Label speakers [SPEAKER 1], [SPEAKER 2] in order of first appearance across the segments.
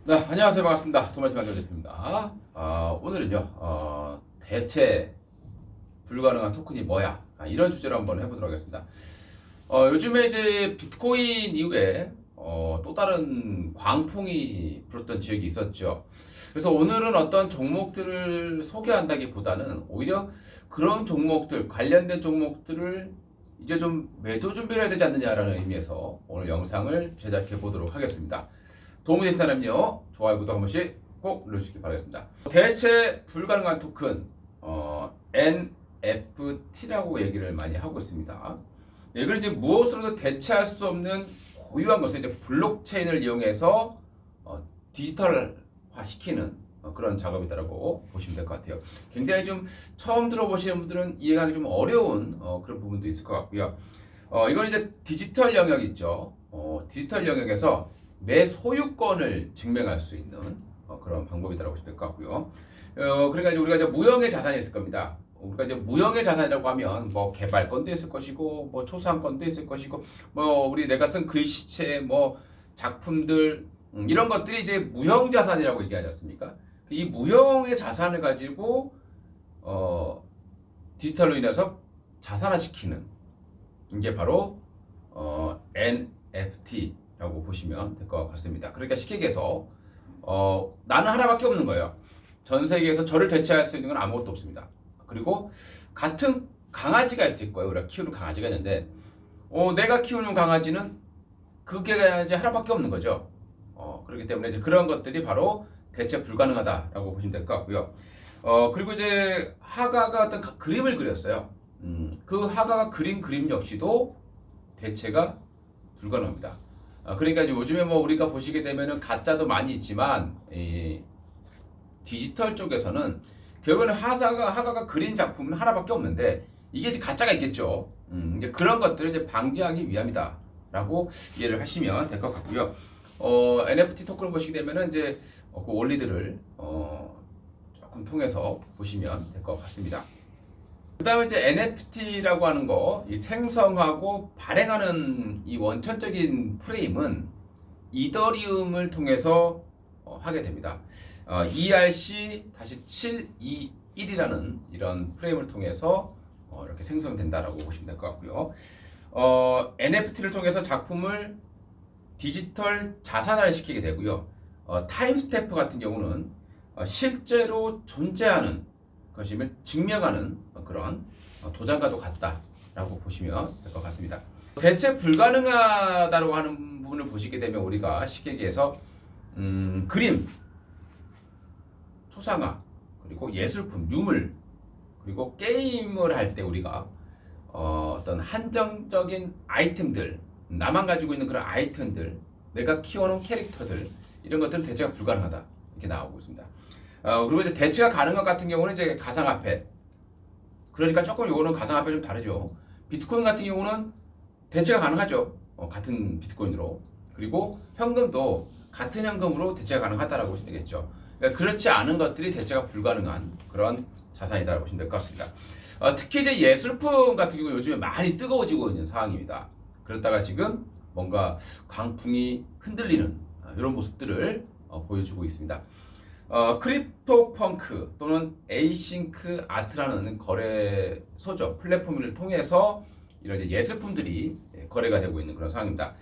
[SPEAKER 1] 네, 안녕하세요. 반갑습니다. 도마티마 대표입니다. 오늘은요, 대체 불가능한 토큰이 뭐야? 이런 주제로 한번 해보도록 하겠습니다. 요즘에 이제 비트코인 이후에 또 다른 광풍이 불었던 지역이 있었죠. 그래서 오늘은 어떤 종목들을 소개한다기보다는 오히려 그런 종목들, 관련된 종목들을 이제 좀 매도 준비를 해야 되지 않느냐라는 의미에서 오늘 영상을 제작해 보도록 하겠습니다. 도움이 되신다면요, 좋아요, 구독 한 번씩 꼭 눌러주시기 바라겠습니다. 대체 불가능한 토큰, NFT라고 얘기를 많이 하고 있습니다. 이걸 이제 무엇으로도 대체할 수 없는 고유한 것을 이제 블록체인을 이용해서 디지털화 시키는 그런 작업이다라고 보시면 될 것 같아요. 굉장히 좀 처음 들어보시는 분들은 이해하기 좀 어려운 그런 부분도 있을 것 같고요. 이건 이제 디지털 영역 있죠. 디지털 영역에서 내 소유권을 증명할 수 있는 그런 방법이라고 보시면 될 것 같고요. 그러니까 이제 우리가 이제 무형의 자산이 있을 겁니다. 우리가 이제 무형의 자산이라고 하면 뭐 개발권도 있을 것이고, 뭐 초상권도 있을 것이고, 뭐 우리 내가 쓴 글씨체, 뭐 작품들 이런 것들이 이제 무형 자산이라고 얘기하지 않습니까? 이 무형의 자산을 가지고 디지털로 인해서 자산화시키는 게 바로 NFT라고 보시면 될 것 같습니다. 그러니까 쉽게 얘기해서 나는 하나밖에 없는 거예요. 전 세계에서 저를 대체할 수 있는 건 아무것도 없습니다. 그리고 같은 강아지가 있을 거예요. 우리가 키우는 강아지가 있는데 내가 키우는 강아지는 그게 이제 하나밖에 없는 거죠. 그렇기 때문에 이제 그런 것들이 바로 대체 불가능하다라고 보시면 될 것 같고요. 그리고 이제 하가가 어떤 그림을 그렸어요. 그 하가가 그린 그림 역시도 대체가 불가능합니다. 그러니까 이제 요즘에 뭐 우리가 보시게 되면은 가짜도 많이 있지만 이 디지털 쪽에서는 결국에는 하가가 그린 작품은 하나밖에 없는데 이게 이제 가짜가 있겠죠. 이제 그런 것들을 이제 방지하기 위함이다라고 이해를 하시면 될 것 같고요. NFT 토큰을 보시게 되면은 이제 그 원리들을 조금 통해서 보시면 될 것 같습니다. 그 다음에 이제 NFT라고 하는 거, 이 생성하고 발행하는 이 원천적인 프레임은 이더리움을 통해서 하게 됩니다. ERC-721이라는 이런 프레임을 통해서 이렇게 생성된다라고 보시면 될 것 같고요. NFT를 통해서 작품을 디지털 자산화를 시키게 되고요. 타임스탬프 같은 경우는 실제로 존재하는 것임을 증명하는 그런 도장과도 같다라고 보시면 될 것 같습니다. 대체 불가능하다고 하는 부분을 보시게 되면 우리가 쉽게 얘기해서 그림, 초상화, 그리고 예술품, 유물, 그리고 게임을 할 때 우리가 어떤 한정적인 아이템들, 나만 가지고 있는 그런 아이템들, 내가 키워놓은 캐릭터들 이런 것들은 대체가 불가능하다 이렇게 나오고 있습니다. 그리고 이제 대체가 가능한 것 같은 경우는 이제 가상화폐. 그러니까 조금 요거는 가상화폐 좀 다르죠. 비트코인 같은 경우는 대체가 가능하죠. 같은 비트코인으로. 그리고 현금도 같은 현금으로 대체가 가능하다라고 보시면 되겠죠. 그러니까 그렇지 않은 것들이 대체가 불가능한 그런 자산이다라고 보시면 될 것 같습니다. 특히 이제 예술품 같은 경우 요즘에 많이 뜨거워지고 있는 상황입니다. 그렇다가 지금 뭔가 강풍이 흔들리는 이런 모습들을 보여주고 있습니다. 크립토 펑크 또는 에이싱크 아트라는 거래소죠. 플랫폼을 통해서 이런 이제 예술품들이 거래가 되고 있는 그런 상황입니다.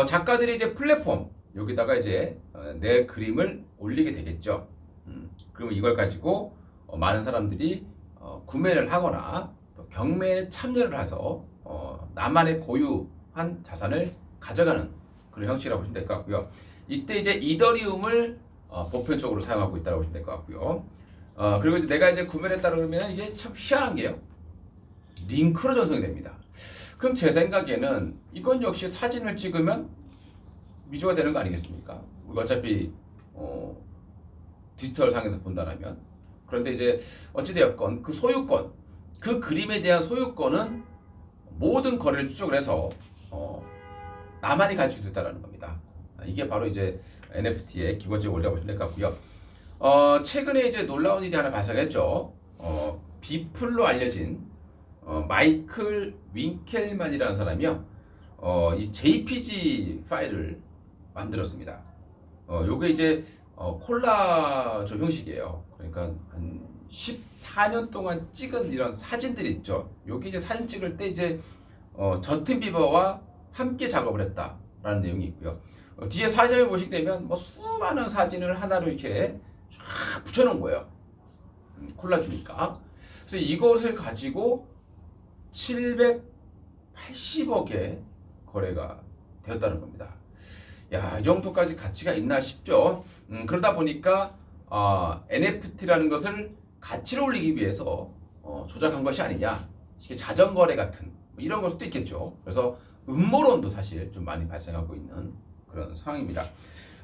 [SPEAKER 1] 작가들이 이제 플랫폼 여기다가 이제 내 그림을 올리게 되겠죠. 그러면 이걸 가지고 많은 사람들이 구매를 하거나 또 경매에 참여를 해서 나만의 고유한 자산을 가져가는 그런 형식이라고 보시면 될 것 같고요. 이때 이제 이더리움을 보편적으로 사용하고 있다고 보시면 될 것 같고요. 그리고 이제 내가 이제 구매를 했다 그러면 이게 참 희한한 게요. 링크로 전송이 됩니다. 그럼 제 생각에는 이건 역시 사진을 찍으면 미조가 되는 거 아니겠습니까? 우리가 어차피 디지털 상에서 본다라면. 그런데 이제 어찌되었건 그 소유권, 그 그림에 대한 소유권은 모든 거래를 추적을 해서 나만이 가지고 있다는 겁니다. 이게 바로 이제 NFT의 기본적인 원리라고 보시면 될 것 같고요. 최근에 이제 놀라운 일이 하나 발생했죠. 비플로 알려진 마이클 윙켈만이라는 사람이요. 이 JPG 파일을 만들었습니다. 요게 이제 콜라조 형식이에요. 그러니까 한 14년 동안 찍은 이런 사진들이 있죠. 여기 이제 사진 찍을 때 이제 저스틴 비버와 함께 작업을 했다라는 내용이 있고요. 뒤에 사진을 보시게 되면 뭐 수많은 사진을 하나로 이렇게 쫙 붙여놓은 거예요. 콜라주니까. 그래서 이것을 가지고 780억에 거래가 되었다는 겁니다. 야, 이 정도까지 가치가 있나 싶죠. 그러다 보니까 NFT라는 것을 가치를 올리기 위해서 조작한 것이 아니냐. 이게 자전거래 같은 뭐 이런 걸 수도 있겠죠. 그래서 음모론도 사실 좀 많이 발생하고 있는 그런 상황입니다.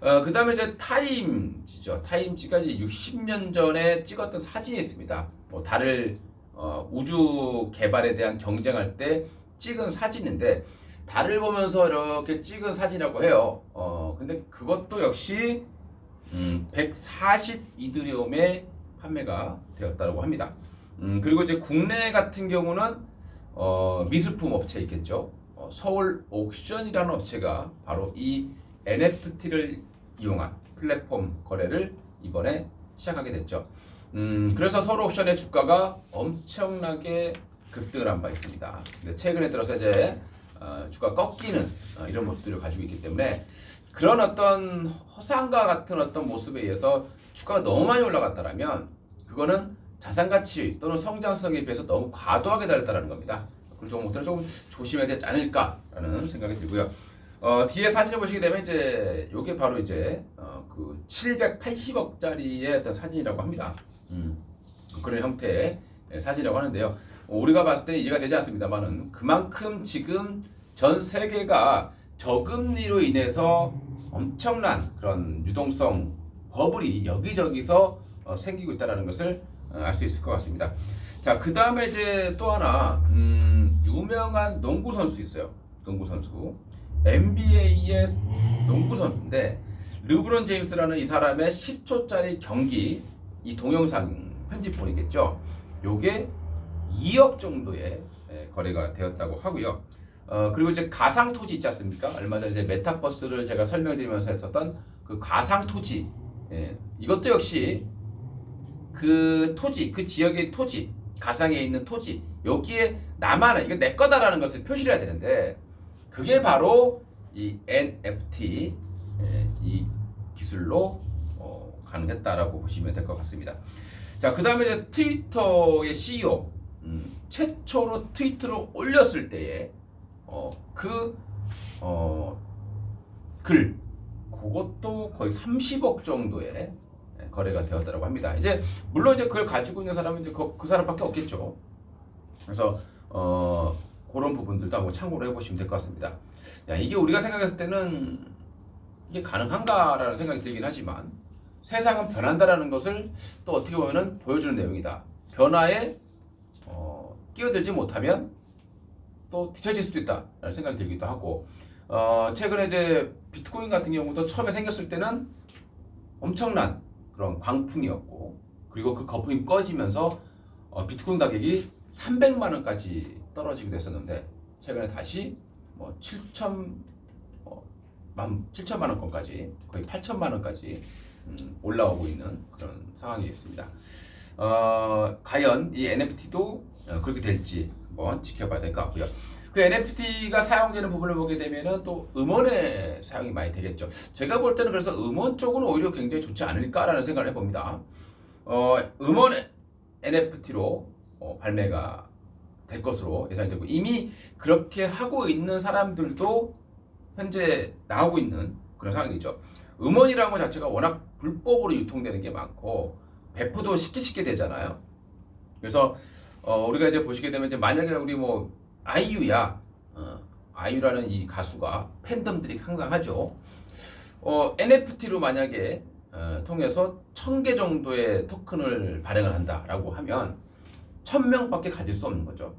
[SPEAKER 1] 그 다음에 이제 타임지죠. 타임지가 이제 60년 전에 찍었던 사진이 있습니다. 뭐 달을 우주 개발에 대한 경쟁할 때 찍은 사진인데 달을 보면서 이렇게 찍은 사진이라고 해요. 근데 그것도 역시 142드리움에 판매가 되었다고 합니다. 그리고 이제 국내 같은 경우는 미술품 업체 있겠죠. 서울 옥션이라는 업체가 바로 이 NFT를 이용한 플랫폼 거래를 이번에 시작하게 됐죠. 그래서 서울 옥션의 주가가 엄청나게 급등을 한 바 있습니다. 근데 최근에 들어서 이제 주가 꺾이는 이런 모습들을 가지고 있기 때문에 그런 어떤 허상과 같은 어떤 모습에 의해서 주가가 너무 많이 올라갔다라면 그거는 자산 가치 또는 성장성에 비해서 너무 과도하게 달렸다는 겁니다. 그런 종목들은 조금 조심해야 되지 않을까라는 생각이 들고요. 뒤에 사진을 보시게 되면 이제 이게 바로 이제 그 780억짜리의 어떤 사진이라고 합니다. 그런 형태의 사진이라고 하는데요. 우리가 봤을 때 이해가 되지 않습니다만은 그만큼 지금 전 세계가 저금리로 인해서 엄청난 그런 유동성 버블이 여기저기서 생기고 있다는 것을 알 수 있을 것 같습니다. 자, 그 다음에 이제 또 하나 유명한 농구 선수 있어요. 농구 선수 NBA의 농구 선수인데 르브론 제임스라는 이 사람의 10초짜리 경기 이 동영상 편집본이겠죠. 요게 2억 정도의 거래가 되었다고 하고요. 그리고 이제 가상 토지 있지 않습니까? 얼마 전에 이제 메타버스를 제가 설명드리면서 했었던 그 가상 토지, 이것도 역시 그 토지, 그 지역의 토지, 가상에 있는 토지, 여기에 나만은 이거 내 거다라는 것을 표시를 해야 되는데 그게 바로 이 NFT 이 기술로 가능했다라고 보시면 될 것 같습니다. 자, 그 다음에 이제 트위터의 CEO 최초로 트위터를 올렸을 때에 글 그것도 거의 30억 정도의 거래가 되었다고 합니다. 이제 물론 이제 그걸 가지고 있는 사람은 이제 그 사람밖에 없겠죠. 그래서 그런 부분들도 한번 참고로 해보시면 될 것 같습니다. 야, 이게 우리가 생각했을 때는 이게 가능한가라는 생각이 들긴 하지만 세상은 변한다라는 것을 또 어떻게 보면은 보여주는 내용이다. 변화에 끼어들지 못하면 또 뒤처질 수도 있다라는 생각이 들기도 하고 최근에 이제 비트코인 같은 경우도 처음에 생겼을 때는 엄청난 그런 광풍이었고 그리고 그 거품이 꺼지면서 비트코인 가격이 300만 원까지 떨어지기도 했었는데 최근에 다시 뭐 7천만 원권까지 거의 8천만 원까지 올라오고 있는 그런 상황이 있습니다. 과연 이 NFT도 그렇게 될지 한번 지켜봐야 될 것 같고요. 그 NFT가 사용되는 부분을 보게 되면은 또 음원에 사용이 많이 되겠죠. 제가 볼 때는 그래서 음원 쪽은 오히려 굉장히 좋지 않을까라는 생각을 해봅니다. 음원 NFT로 발매가 될 것으로 예상이 되고 이미 그렇게 하고 있는 사람들도 현재 나오고 있는 그런 상황이죠. 음원이라는 것 자체가 워낙 불법으로 유통되는 게 많고 배포도 쉽게 되잖아요. 그래서 우리가 이제 보시게 되면 이제 만약에 우리 뭐 아이유야, 아이유라는 이 가수가 팬덤들이 항상 하죠. NFT로 만약에 통해서 1000개 정도의 토큰을 발행을 한다라고 하면 1000명밖에 가질 수 없는 거죠.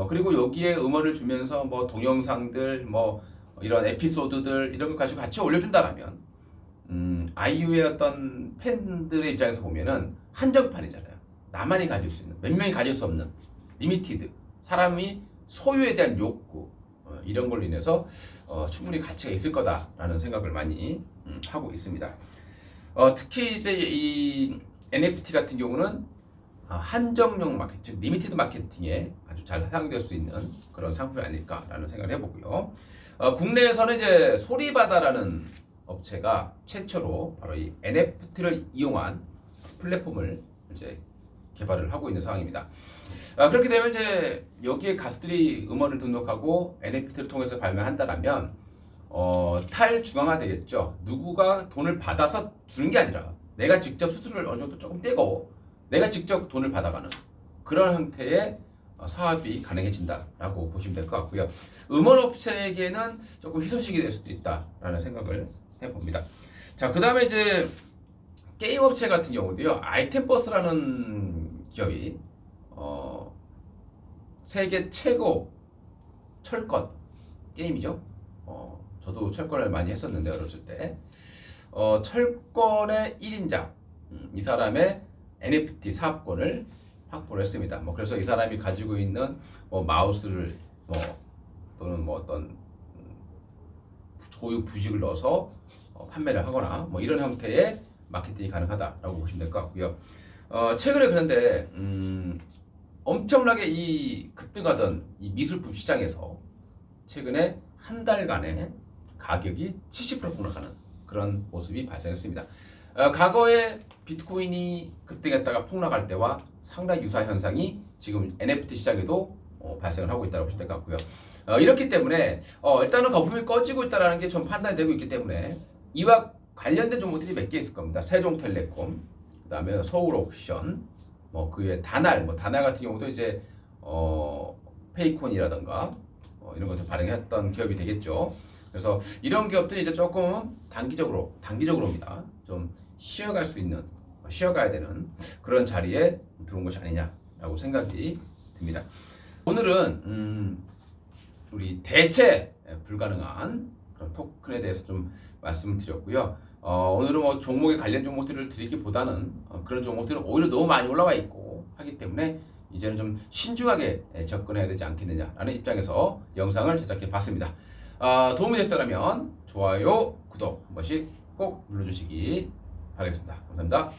[SPEAKER 1] 그리고 여기에 음원을 주면서 뭐 동영상들, 뭐 이런 에피소드들 이런 걸 가지고 같이 올려준다라면 아이유의 어떤 팬들의 입장에서 보면은 한정판이잖아요. 나만이 가질 수 있는, 몇 명이 가질 수 없는 리미티드, 사람이 소유에 대한 욕구 이런 걸로 인해서 충분히 가치가 있을 거다라는 생각을 많이 하고 있습니다. 특히 이제 이 NFT 같은 경우는 한정용 마케팅, 즉 리미티드 마케팅에 아주 잘 사용될 수 있는 그런 상품이 아닐까라는 생각을 해보고요. 국내에서는 이제 소리바다라는 업체가 최초로 바로 이 NFT를 이용한 플랫폼을 이제 개발을 하고 있는 상황입니다. 그렇게 되면 이제 여기에 가수들이 음원을 등록하고 NFT를 통해서 발매한다라면 탈중앙화 되겠죠. 누구가 돈을 받아서 주는 게 아니라 내가 직접 수수료를 어느 정도 조금 떼고 내가 직접 돈을 받아가는 그런 형태의 사업이 가능해진다라고 보시면 될 것 같고요. 음원업체에게는 조금 희소식이 될 수도 있다라는 생각을 해봅니다. 자, 그 다음에 이제 게임업체 같은 경우도요. 아이템버스라는 기업이 세계 최고 철권 게임이죠. 저도 철권을 많이 했었는데 어렸을 때 철권의 1인자 이 사람의 NFT 사업권을 확보를 했습니다. 그래서 이 사람이 가지고 있는 마우스를 또는 어떤 고유 부식을 넣어서 판매를 하거나 이런 형태의 마케팅이 가능하다라고 보시면 될 것 같고요. 최근에 그런데 엄청나게 이 급등하던 이 미술품 시장에서 최근에 한 달간의 가격이 70% 폭락하는 그런 모습이 발생했습니다. 과거에 비트코인이 급등했다가 폭락할 때와 상당히 유사한 현상이 지금 NFT 시장에도 발생을 하고 있다고 보시면 될 것 같고요. 이렇기 때문에 일단은 거품이 꺼지고 있다는 게 좀 판단이 되고 있기 때문에 이와 관련된 종목들이 몇 개 있을 겁니다. 세종텔레콤, 그 다음에 서울옥션, 그 외에 다날, 다날 같은 경우도 이제 페이콘이라던가 이런 것들 발행했던 기업이 되겠죠. 그래서 이런 기업들이 이제 조금 단기적으로입니다. 좀 쉬어가야 되는 그런 자리에 들어온 것이 아니냐라고 생각이 듭니다. 오늘은 우리 대체 불가능한 그런 토큰에 대해서 좀 말씀을 드렸고요. 오늘은 종목에 관련 종목들을 드리기보다는 그런 종목들은 오히려 너무 많이 올라와 있고 하기 때문에 이제는 좀 신중하게 접근해야 되지 않겠느냐라는 입장에서 영상을 제작해 봤습니다. 도움이 되셨다면 좋아요, 구독 한 번씩 꼭 눌러주시기 바라겠습니다. 감사합니다.